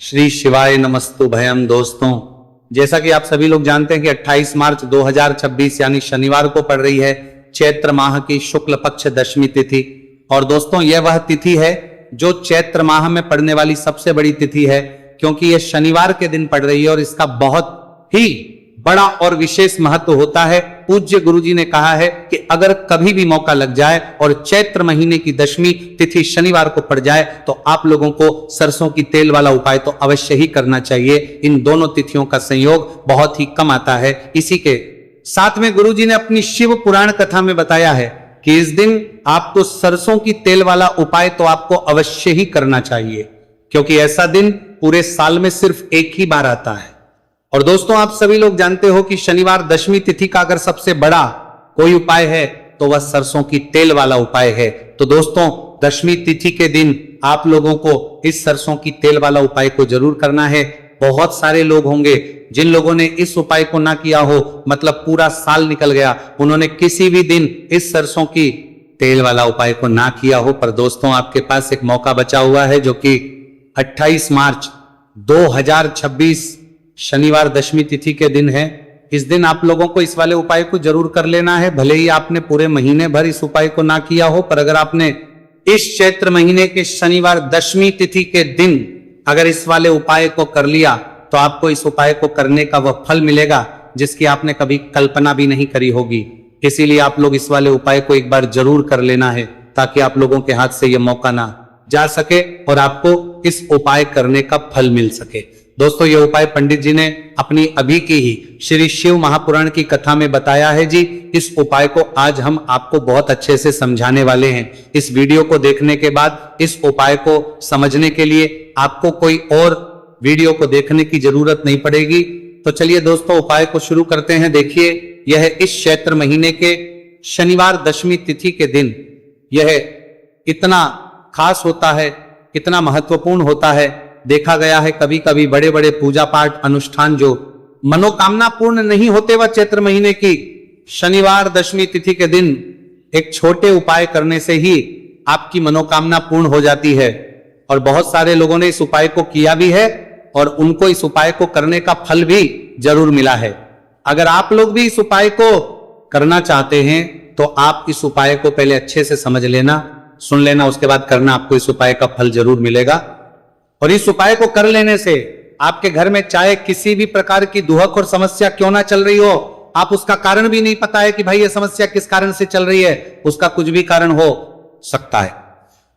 श्री शिवाय नमस्तु भयम। दोस्तों, जैसा कि आप सभी लोग जानते हैं कि 28 मार्च 2026 यानी शनिवार को पड़ रही है चैत्र माह की शुक्ल पक्ष दशमी तिथि। और दोस्तों, यह वह तिथि है जो चैत्र माह में पड़ने वाली सबसे बड़ी तिथि है, क्योंकि यह शनिवार के दिन पड़ रही है और इसका बहुत ही बड़ा और विशेष महत्व होता है। पूज्य गुरुजी ने कहा है कि अगर कभी भी मौका लग जाए और चैत्र महीने की दशमी तिथि शनिवार को पड़ जाए तो आप लोगों को सरसों की तेल वाला उपाय तो अवश्य ही करना चाहिए। इन दोनों तिथियों का संयोग बहुत ही कम आता है। इसी के साथ में गुरुजी ने अपनी शिव पुराण कथा में बताया है कि इस दिन आपको सरसों की तेल वाला उपाय तो आपको अवश्य ही करना चाहिए, क्योंकि ऐसा दिन पूरे साल में सिर्फ एक ही बार आता है। और दोस्तों, आप सभी लोग जानते हो कि शनिवार दशमी तिथि का अगर सबसे बड़ा कोई उपाय है तो वह सरसों की तेल वाला उपाय है। तो दोस्तों, दशमी तिथि के दिन आप लोगों को इस सरसों की तेल वाला उपाय को जरूर करना है। बहुत सारे लोग होंगे जिन लोगों ने इस उपाय को ना किया हो, मतलब पूरा साल निकल गया, उन्होंने किसी भी दिन इस सरसों की तेल वाला उपाय को ना किया हो। पर दोस्तों, आपके पास एक मौका बचा हुआ है, जो कि 28 मार्च 2026 शनिवार दशमी तिथि के दिन है। इस दिन आप लोगों को इस वाले उपाय को जरूर कर लेना है। भले ही आपने पूरे महीने भर इस उपाय को ना किया हो, पर अगर आपने इस चैत्र महीने के शनिवार दशमी तिथि के दिन अगर इस वाले उपाय को कर लिया तो आपको इस उपाय को करने का वह फल मिलेगा जिसकी आपने कभी कल्पना भी नहीं करी होगी। इसीलिए आप लोग इस वाले उपाय को एक बार जरूर कर लेना है, ताकि आप लोगों के हाथ से यह मौका ना जा सके और आपको इस उपाय करने का फल मिल सके। दोस्तों, यह उपाय पंडित जी ने अपनी अभी की ही श्री शिव महापुराण की कथा में बताया है जी। इस उपाय को आज हम आपको बहुत अच्छे से समझाने वाले हैं। इस वीडियो को देखने के बाद इस उपाय को समझने के लिए आपको कोई और वीडियो को देखने की जरूरत नहीं पड़ेगी। तो चलिए दोस्तों, उपाय को शुरू करते हैं। देखिए, यह इस चैत्र महीने के शनिवार दशमी तिथि के दिन यह इतना खास होता है, इतना महत्वपूर्ण होता है। देखा गया है कभी कभी बड़े बड़े पूजा पाठ अनुष्ठान जो मनोकामना पूर्ण नहीं होते, वह चैत्र महीने की शनिवार दशमी तिथि के दिन एक छोटे उपाय करने से ही आपकी मनोकामना पूर्ण हो जाती है। और बहुत सारे लोगों ने इस उपाय को किया भी है और उनको इस उपाय को करने का फल भी जरूर मिला है। अगर आप लोग भी इस उपाय को करना चाहते हैं तो आप इस उपाय को पहले अच्छे से समझ लेना, सुन लेना, उसके बाद करना। आपको इस उपाय का फल जरूर मिलेगा। और इस उपाय को कर लेने से आपके घर में चाहे किसी भी प्रकार की दुहक और समस्या क्यों ना चल रही हो, आप उसका कारण भी नहीं पता है कि भाई ये समस्या किस कारण से चल रही है, उसका कुछ भी कारण हो सकता है।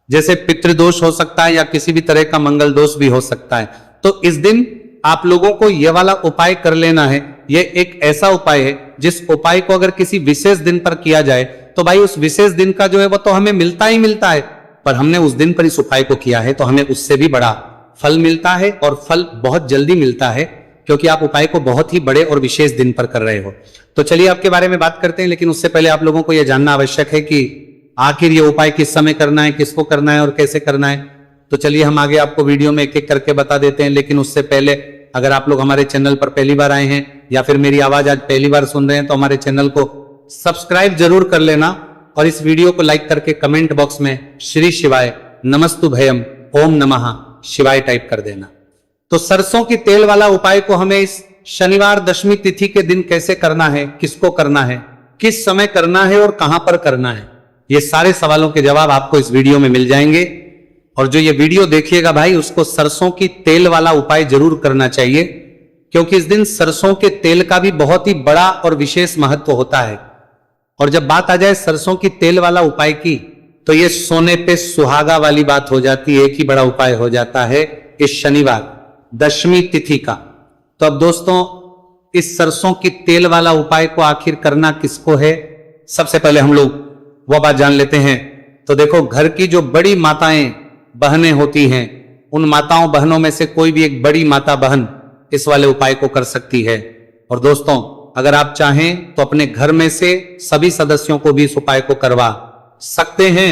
जैसे पितृदोष हो सकता है या किसी भी तरह का मंगल दोष भी हो सकता है। तो इस दिन आप लोगों को यह वाला उपाय कर लेना है। यह एक ऐसा उपाय है जिस उपाय को अगर किसी विशेष दिन पर किया जाए तो भाई उस विशेष दिन का जो है वो तो हमें मिलता ही मिलता है, पर हमने उस दिन पर इस उपाय को किया है तो हमें उससे भी बड़ा फल मिलता है। और फल बहुत जल्दी मिलता है, क्योंकि आप उपाय को बहुत ही बड़े और विशेष दिन पर कर रहे हो। तो चलिए आपके बारे में बात करते हैं, लेकिन उससे पहले आप लोगों को यह जानना आवश्यक है कि आखिर ये उपाय किस समय करना है, किसको करना है और कैसे करना है। तो चलिए हम आगे आपको वीडियो में एक एक करके बता देते हैं। लेकिन उससे पहले अगर आप लोग हमारे चैनल पर पहली बार आए हैं या फिर मेरी आवाज आज पहली बार सुन रहे हैं तो हमारे चैनल को सब्सक्राइब जरूर कर लेना और इस वीडियो को लाइक करके कमेंट बॉक्स में श्री शिवाय नमस्तु भयम ओम नमः शिवाय टाइप कर देना। तो सरसों की तेल वाला उपाय को हमें इस शनिवार दशमी तिथि के दिन कैसे करना है, किसको करना है, किस समय करना है और कहां पर करना है, ये सारे सवालों के जवाब आपको इस वीडियो में मिल जाएंगे। और जो ये वीडियो देखिएगा भाई, उसको सरसों की तेल वाला उपाय जरूर करना चाहिए, क्योंकि इस दिन सरसों के तेल का भी बहुत ही बड़ा और विशेष महत्व होता है। और जब बात आ जाए सरसों की तेल वाला उपाय की, तो ये सोने पे सुहागा वाली बात हो जाती है। एक ही बड़ा उपाय हो जाता है इस शनिवार दशमी तिथि का। तो अब दोस्तों, इस सरसों की तेल वाला उपाय को आखिर करना किसको है, सबसे पहले हम लोग वह बात जान लेते हैं। तो देखो, घर की जो बड़ी माताएं बहनें होती हैं, उन माताओं बहनों में से कोई भी एक बड़ी माता बहन इस वाले उपाय को कर सकती है। और दोस्तों, अगर आप चाहें तो अपने घर में से सभी सदस्यों को भी इस उपाय को करवा सकते हैं।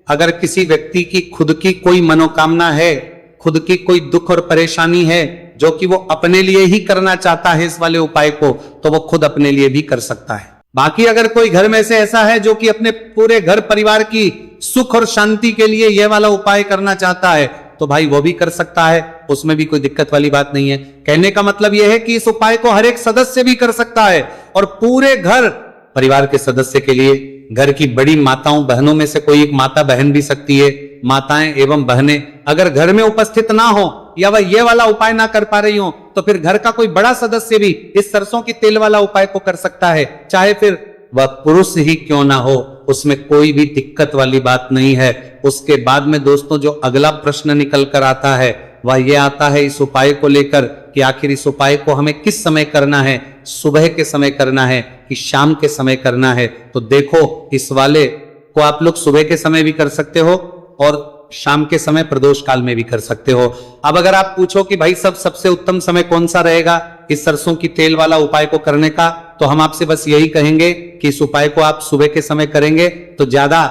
अगर किसी व्यक्ति की खुद की कोई मनोकामना है, खुद की कोई दुख और परेशानी है जो कि वो अपने लिए ही करना चाहता है इस वाले उपाय को, तो वो खुद अपने लिए भी कर सकता है। बाकी अगर कोई घर में से ऐसा है जो कि अपने पूरे घर परिवार की सुख और शांति के लिए यह वाला उपाय करना चाहता है, तो तो भाई वो भी कर सकता है, उसमें भी कोई दिक्कत वाली बात नहीं है। कहने का मतलब यह है कि इस उपाय को हर एक सदस्य भी कर सकता है और पूरे घर परिवार के सदस्य के लिए, घर की बड़ी माताओं बहनों में से कोई एक माता बहन भी सकती है। माताएं एवं बहनें अगर घर में उपस्थित ना हो या वह ये वाला उपाय ना कर पा रही हो तो फिर घर का कोई बड़ा सदस्य भी इस सरसों की तेल वाला उपाय को कर सकता है, चाहे फिर वह पुरुष ही क्यों ना हो, उसमें कोई भी दिक्कत वाली बात नहीं है। उसके बाद में दोस्तों जो अगला प्रश्न निकल कर आता है वह यह आता है इस उपाय को लेकर कि आखिर इस उपाय को हमें किस समय करना है, सुबह के समय करना है कि शाम के समय करना है। तो देखो इस वाले को आप लोग सुबह के समय भी कर सकते हो और शाम के समय प्रदोष काल में भी कर सकते हो। अब अगर आप पूछो कि भाई सबसे उत्तम समय कौन सा रहेगा इस सरसों की तेल वाला उपाय को करने का, तो हम आपसे बस यही कहेंगे कि इस उपाय को आप सुबह के समय करेंगे तो ज्यादा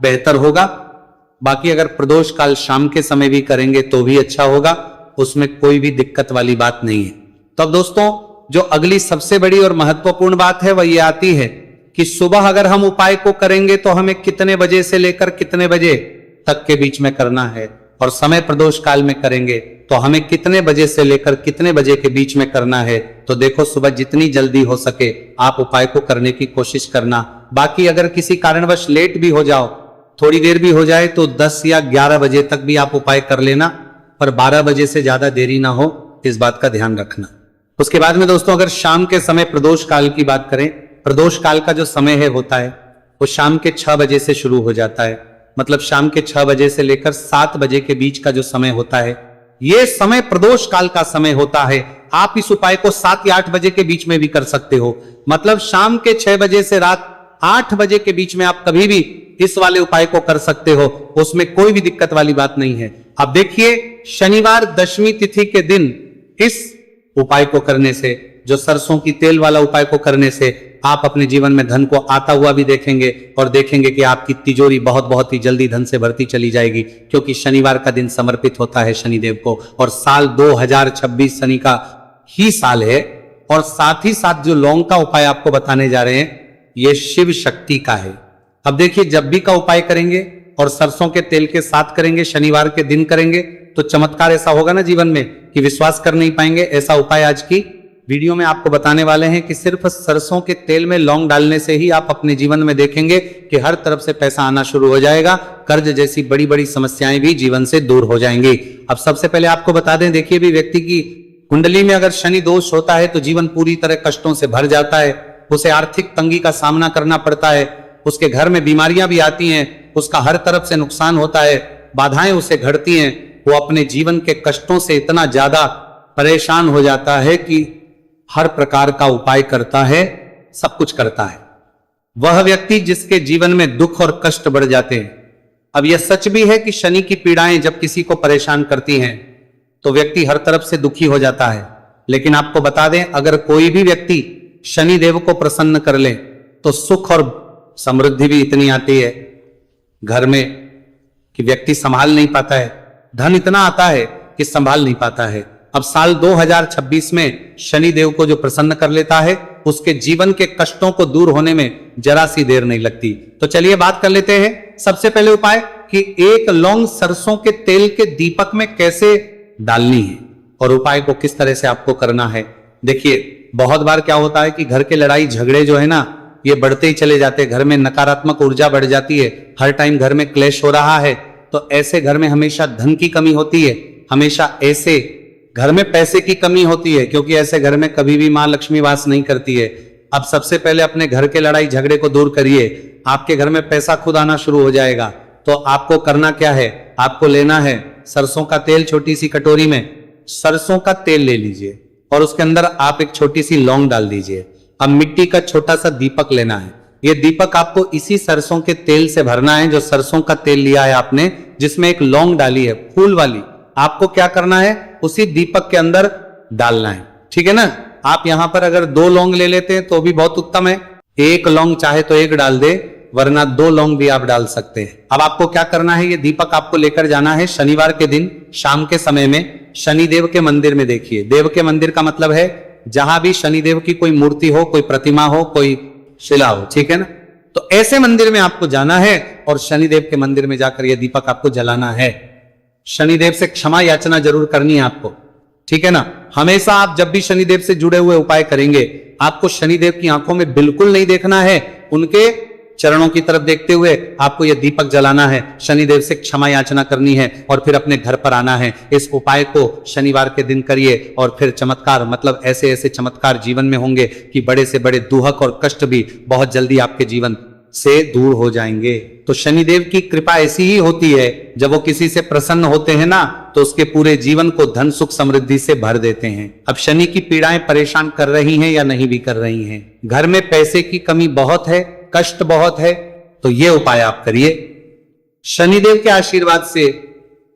बेहतर होगा। बाकी अगर प्रदोष काल शाम के समय भी करेंगे तो भी अच्छा होगा, उसमें कोई भी दिक्कत वाली बात नहीं है। तो अब दोस्तों जो अगली सबसे बड़ी और महत्वपूर्ण बात है वह ये आती है कि सुबह अगर हम उपाय को करेंगे तो हमें कितने बजे से लेकर कितने बजे तक के बीच में करना है, और समय प्रदोष काल में करेंगे तो हमें कितने बजे से लेकर कितने बजे के बीच में करना है। तो देखो सुबह जितनी जल्दी हो सके आप उपाय को करने की कोशिश करना। बाकी अगर किसी कारणवश लेट भी हो जाओ, थोड़ी देर भी हो जाए, तो 10 या 11 बजे तक भी आप उपाय कर लेना, पर 12 बजे से ज्यादा देरी ना हो, इस बात का ध्यान रखना। उसके बाद में दोस्तों अगर शाम के समय प्रदोष काल की बात करें, प्रदोष काल का जो समय है होता है वो शाम के 6 बजे से शुरू हो जाता है। मतलब शाम के 6 बजे से लेकर 7 बजे के बीच का जो समय होता है यह समय प्रदोष काल का समय होता है। आप इस उपाय को 7 या 8 बजे के बीच में भी कर सकते हो। मतलब शाम के 6 बजे से रात 8 बजे के बीच में आप कभी भी इस वाले उपाय को कर सकते हो, उसमें कोई भी दिक्कत वाली बात नहीं है। अब देखिए शनिवार दशमी तिथि के दिन इस उपाय को करने से, जो सरसों की तेल वाला उपाय को करने से आप अपने जीवन में धन को आता हुआ भी देखेंगे और देखेंगे कि आपकी तिजोरी बहुत ही जल्दी धन से भरती चली जाएगी, क्योंकि शनिवार का दिन समर्पित होता है शनिदेव को और साल 2026 शनि का ही साल है। और साथ ही साथ जो लौंग का उपाय आपको बताने जा रहे हैं यह शिव शक्ति का है। अब देखिए जब भी का उपाय करेंगे और सरसों के तेल के साथ करेंगे, शनिवार के दिन करेंगे, तो चमत्कार ऐसा होगा ना जीवन में कि विश्वास कर नहीं पाएंगे। ऐसा उपाय आज की वीडियो में आपको बताने वाले हैं कि सिर्फ सरसों के तेल में लौंग डालने से ही आप अपने जीवन में देखेंगे कि हर तरफ से पैसा आना शुरू हो जाएगा, कर्ज जैसी बड़ी बड़ी समस्याएं भी जीवन से दूर हो जाएंगी। अब सबसे पहले आपको बता दें, देखिए भी व्यक्ति की कुंडली में अगर शनि दोष होता है तो जीवन पूरी तरह कष्टों से भर जाता है, उसे आर्थिक तंगी का सामना करना पड़ता है, उसके घर में बीमारियां भी आती हैं, उसका हर तरफ से नुकसान होता है, बाधाएं उसे घटती हैं, वो अपने जीवन के कष्टों से इतना ज्यादा परेशान हो जाता है कि हर प्रकार का उपाय करता है, सब कुछ करता है। वह व्यक्ति जिसके जीवन में दुख और कष्ट बढ़ जाते हैं। अब यह सच भी है कि शनि की पीड़ाएं जब किसी को परेशान करती हैं तो व्यक्ति हर तरफ से दुखी हो जाता है, लेकिन आपको बता दें अगर कोई भी व्यक्ति शनि देव को प्रसन्न कर ले तो सुख और समृद्धि भी इतनी आती है घर में कि व्यक्ति संभाल नहीं पाता है, धन इतना आता है कि संभाल नहीं पाता है। अब साल 2026 में शनि देव को जो प्रसन्न कर लेता है उसके जीवन के कष्टों को दूर होने में जरा सी देर नहीं लगती। तो चलिए बात कर लेते हैं सबसे पहले उपाय कि एक लौंग सरसों के तेल के दीपक में कैसे डालनी है और उपाय को किस तरह से आपको करना है। देखिए बहुत बार क्या होता है कि घर के लड़ाई झगड़े जो है ना ये बढ़ते ही चले जाते हैं, घर में नकारात्मक ऊर्जा बढ़ जाती है, हर टाइम घर में क्लेश हो रहा है, तो ऐसे घर में हमेशा धन की कमी होती है, हमेशा ऐसे घर में पैसे की कमी होती है, क्योंकि ऐसे घर में कभी भी मां लक्ष्मी वास नहीं करती है। अब सबसे पहले अपने घर के लड़ाई झगड़े को दूर करिए, आपके घर में पैसा खुद आना शुरू हो जाएगा। तो आपको करना क्या है, आपको लेना है सरसों का तेल, छोटी सी कटोरी में सरसों का तेल ले लीजिए और उसके अंदर आप एक छोटी सी लौंग डाल दीजिए। अब मिट्टी का छोटा सा दीपक लेना है, ये दीपक आपको इसी सरसों के तेल से भरना है, जो सरसों का तेल लिया है आपने जिसमें एक लौंग डाली है फूल वाली, आपको क्या करना है उसी दीपक के अंदर डालना है, ठीक है ना। आप यहां पर अगर 2 लौंग ले लेते हैं तो भी बहुत उत्तम है, 1 लौंग चाहे तो 1 डाल दे, वरना 2 लौंग भी आप डाल सकते हैं। अब आपको क्या करना है, ये दीपक आपको लेकर जाना है शनिवार के दिन शाम के समय में शनिदेव के मंदिर में। देखिए देव के मंदिर का मतलब है जहां भी शनिदेव की कोई मूर्ति हो, कोई प्रतिमा हो, कोई शिला हो, ठीक है ना। तो ऐसे मंदिर में आपको जाना है और शनिदेव के मंदिर में जाकर यह दीपक आपको जलाना है। शनिदेव से क्षमा याचना जरूर करनी है आपको, ठीक है ना। हमेशा आप जब भी शनिदेव से जुड़े हुए उपाय करेंगे, आपको शनिदेव की आंखों में बिल्कुल नहीं देखना है, उनके चरणों की तरफ देखते हुए आपको यह दीपक जलाना है, शनिदेव से क्षमा याचना करनी है और फिर अपने घर पर आना है। इस उपाय को शनिवार के दिन करिए और फिर चमत्कार, मतलब ऐसे ऐसे चमत्कार जीवन में होंगे कि बड़े से बड़े दुहक और कष्ट भी बहुत जल्दी आपके जीवन से दूर हो जाएंगे। तो शनिदेव की कृपा ऐसी ही होती है, जब वो किसी से प्रसन्न होते हैं ना, तो उसके पूरे जीवन को धन सुख समृद्धि से भर देते हैं। अब शनि की पीड़ाएं परेशान कर रही हैं या नहीं भी कर रही हैं, घर में पैसे की कमी बहुत है, कष्ट बहुत है, तो ये उपाय आप करिए। शनिदेव के आशीर्वाद से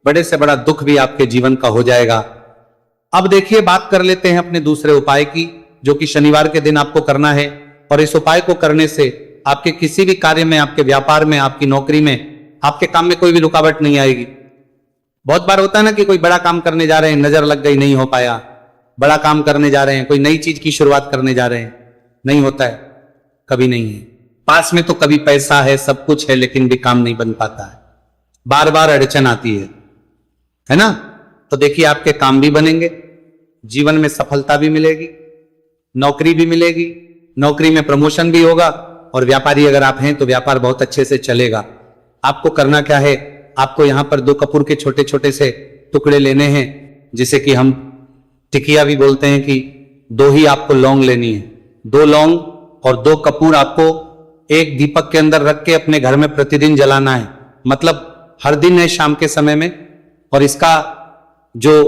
बड़े से बड़ा दुख भी आपके जीवन का हो जाएगा। अब देखिए, बात कर लेते हैं अपने दूसरे उपाय की, जो कि शनिवार के दिन आपको करना है। और इस उपाय को करने से आपके किसी भी कार्य में, आपके व्यापार में, आपकी नौकरी में, आपके काम में कोई भी रुकावट नहीं आएगी। बहुत बार होता है ना कि कोई बड़ा काम करने जा रहे हैं, नजर लग गई, नहीं हो पाया। बड़ा काम करने जा रहे हैं, कोई नई चीज की शुरुआत करने जा रहे हैं, नहीं होता है, कभी नहीं है। पास में तो कभी पैसा है, सब कुछ है, लेकिन भी काम नहीं बन पाता है, बार बार अड़चन आती है ना। तो देखिए, आपके काम भी बनेंगे, जीवन में सफलता भी मिलेगी, नौकरी भी मिलेगी, नौकरी में प्रमोशन भी होगा, और व्यापारी अगर आप हैं तो व्यापार बहुत अच्छे से चलेगा। आपको करना क्या है, आपको यहां पर 2 कपूर के छोटे छोटे से टुकड़े लेने हैं, जिसे कि हम टिकिया भी बोलते हैं, कि 2 ही आपको लौंग लेनी है। 2 लौंग और 2 कपूर आपको एक दीपक के अंदर रख के अपने घर में प्रतिदिन जलाना है, मतलब हर दिन है शाम के समय में। और इसका जो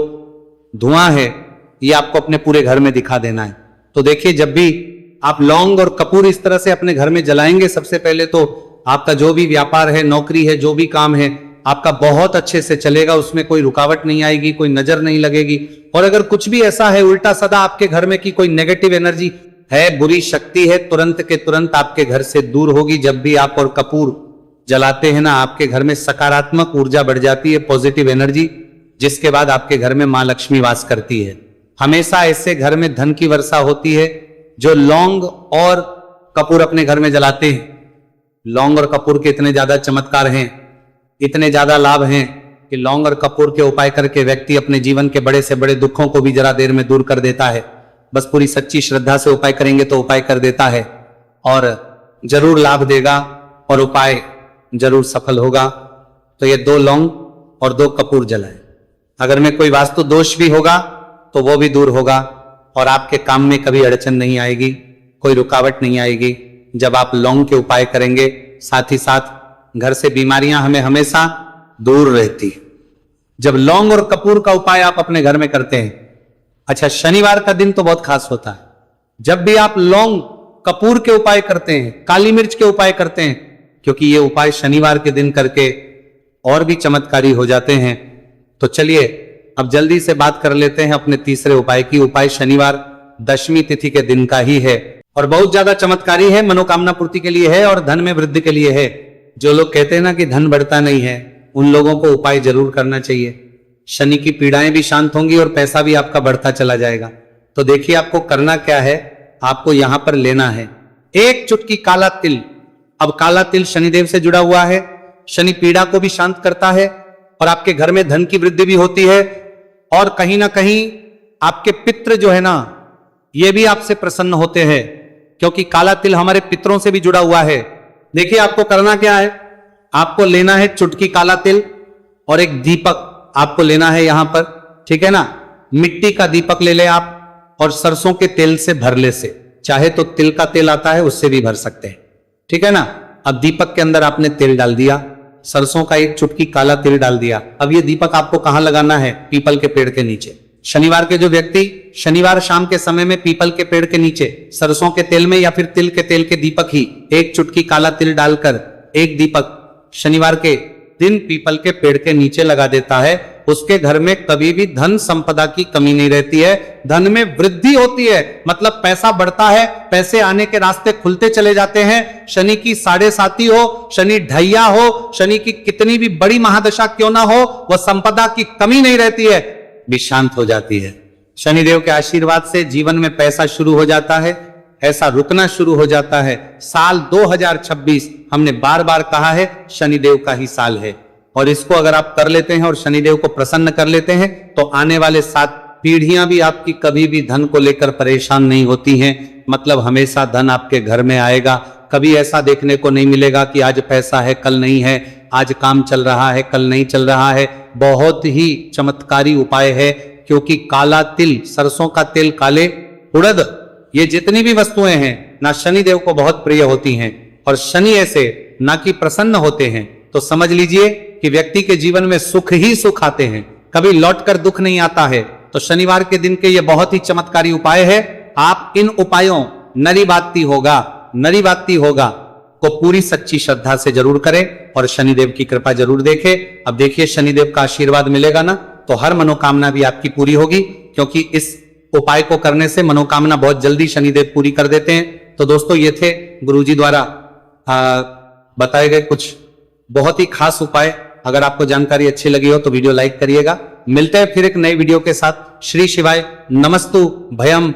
धुआं है ये आपको अपने पूरे घर में दिखा देना है। तो देखिए, जब भी आप लौंग और कपूर इस तरह से अपने घर में जलाएंगे, सबसे पहले तो आपका जो भी व्यापार है, नौकरी है, जो भी काम है, आपका बहुत अच्छे से चलेगा, उसमें कोई रुकावट नहीं आएगी, कोई नजर नहीं लगेगी। और अगर कुछ भी ऐसा है उल्टा सदा आपके घर में कि कोई नेगेटिव एनर्जी है, बुरी शक्ति है, तुरंत के तुरंत आपके घर से दूर होगी। जब भी आप और कपूर जलाते हैं ना, आपके घर में सकारात्मक ऊर्जा बढ़ जाती है, पॉजिटिव एनर्जी, जिसके बाद आपके घर में मां लक्ष्मी वास करती है। हमेशा ऐसे घर में धन की वर्षा होती है जो लौंग और कपूर अपने घर में जलाते हैं। लौंग और कपूर के इतने ज्यादा चमत्कार हैं, इतने ज्यादा लाभ हैं, कि लौंग और कपूर के उपाय करके व्यक्ति अपने जीवन के बड़े से बड़े दुखों को भी जरा देर में दूर कर देता है। बस पूरी सच्ची श्रद्धा से उपाय करेंगे तो उपाय कर देता है, और जरूर लाभ देगा, और उपाय जरूर सफल होगा। तो ये 2 लौंग और 2 कपूर जलाएं। अगर में कोई वास्तु दोष भी होगा तो वो भी दूर होगा, और आपके काम में कभी अड़चन नहीं आएगी, कोई रुकावट नहीं आएगी जब आप लौंग के उपाय करेंगे। साथ ही साथ घर से बीमारियां हमें हमेशा दूर रहती। जब लौंग और कपूर का उपाय आप अपने घर में करते हैं, अच्छा, शनिवार का दिन तो बहुत खास होता है। जब भी आप लौंग कपूर के उपाय करते हैं, काली मिर्च के उपाय करते हैं, क्योंकि ये उपाय शनिवार के दिन करके और भी चमत्कारी हो जाते हैं। तो चलिए अब जल्दी से बात कर लेते हैं अपने तीसरे उपाय की। उपाय शनिवार दशमी तिथि के दिन का ही है और बहुत ज्यादा चमत्कारी है, मनोकामना पूर्ति के लिए है और धन में वृद्धि के लिए है। जो लोग कहते हैं ना कि धन बढ़ता नहीं है, उन लोगों को उपाय जरूर करना चाहिए। शनि की पीड़ाएं भी शांत होंगी और पैसा भी आपका बढ़ता चला जाएगा। तो देखिए, आपको करना क्या है, आपको यहां पर लेना है 1 चुटकी काला तिल। अब काला तिल शनिदेव से जुड़ा हुआ है, शनि पीड़ा को भी शांत करता है, और आपके घर में धन की वृद्धि भी होती है, और कहीं ना कहीं आपके पितृ जो है ना, ये भी आपसे प्रसन्न होते हैं, क्योंकि काला तिल हमारे पितरों से भी जुड़ा हुआ है। देखिए, आपको करना क्या है, आपको लेना है चुटकी काला तिल और एक दीपक आपको लेना है यहां पर, ठीक है ना। मिट्टी का दीपक ले ले आप, और सरसों के तेल से भर ले से, चाहे तो तिल का तेल आता है उससे भी भर सकते हैं, ठीक है ना। अब दीपक के अंदर आपने तेल डाल दिया, सरसों का 1 चुटकी काला तिल डाल दिया। अब ये दीपक आपको कहां लगाना है, पीपल के पेड़ के नीचे। शनिवार के जो व्यक्ति शनिवार शाम के समय में पीपल के पेड़ के नीचे सरसों के तेल में या फिर तिल के तेल के दीपक ही 1 चुटकी काला तिल डालकर 1 दीपक शनिवार के दिन पीपल के पेड़ के नीचे लगा देता है, उसके घर में कभी भी धन संपदा की कमी नहीं रहती है, धन में वृद्धि होती है, मतलब पैसा बढ़ता है, पैसे आने के रास्ते खुलते चले जाते हैं। शनि की 7.5 हो, शनि ढैया हो, शनि की कितनी भी बड़ी महादशा क्यों ना हो, वह संपदा की कमी नहीं रहती है, भी शांत हो जाती है। शनिदेव के आशीर्वाद से जीवन में पैसा शुरू हो जाता है, ऐसा रुकना शुरू हो जाता है। साल 2026 हमने बार बार कहा है शनिदेव का ही साल है, और इसको अगर आप कर लेते हैं और शनिदेव को प्रसन्न कर लेते हैं तो आने वाले 7 पीढ़ियां भी आपकी कभी भी धन को लेकर परेशान नहीं होती हैं। मतलब हमेशा धन आपके घर में आएगा। कभी ऐसा देखने को नहीं मिलेगा कि आज पैसा है कल नहीं है, आज काम चल रहा है कल नहीं चल रहा है। बहुत ही चमत्कारी उपाय है, क्योंकि काला तिल, सरसों का तेल, काले उड़द, ये जितनी भी वस्तुएं हैं ना शनिदेव को बहुत प्रिय होती हैं। और शनि ऐसे ना कि प्रसन्न होते हैं तो समझ लीजिए कि व्यक्ति के जीवन में सुख ही सुख आते हैं, कभी लौटकर दुख नहीं आता है। तो शनिवार के दिन के ये बहुत ही चमत्कारी उपाय है। आप इन उपायों नरीबाती होगा को पूरी सच्ची श्रद्धा से जरूर करें और शनिदेव की कृपा जरूर देखें। अब देखिए शनिदेव का आशीर्वाद मिलेगा ना तो हर मनोकामना भी आपकी पूरी होगी, क्योंकि इस उपाय को करने से मनोकामना बहुत जल्दी शनिदेव पूरी कर देते हैं। तो दोस्तों ये थे गुरुजी द्वारा बताए गए कुछ बहुत ही खास उपाय। अगर आपको जानकारी अच्छी लगी हो तो वीडियो लाइक करिएगा। मिलते हैं फिर एक नए वीडियो के साथ। श्री शिवाय नमस्तु भयम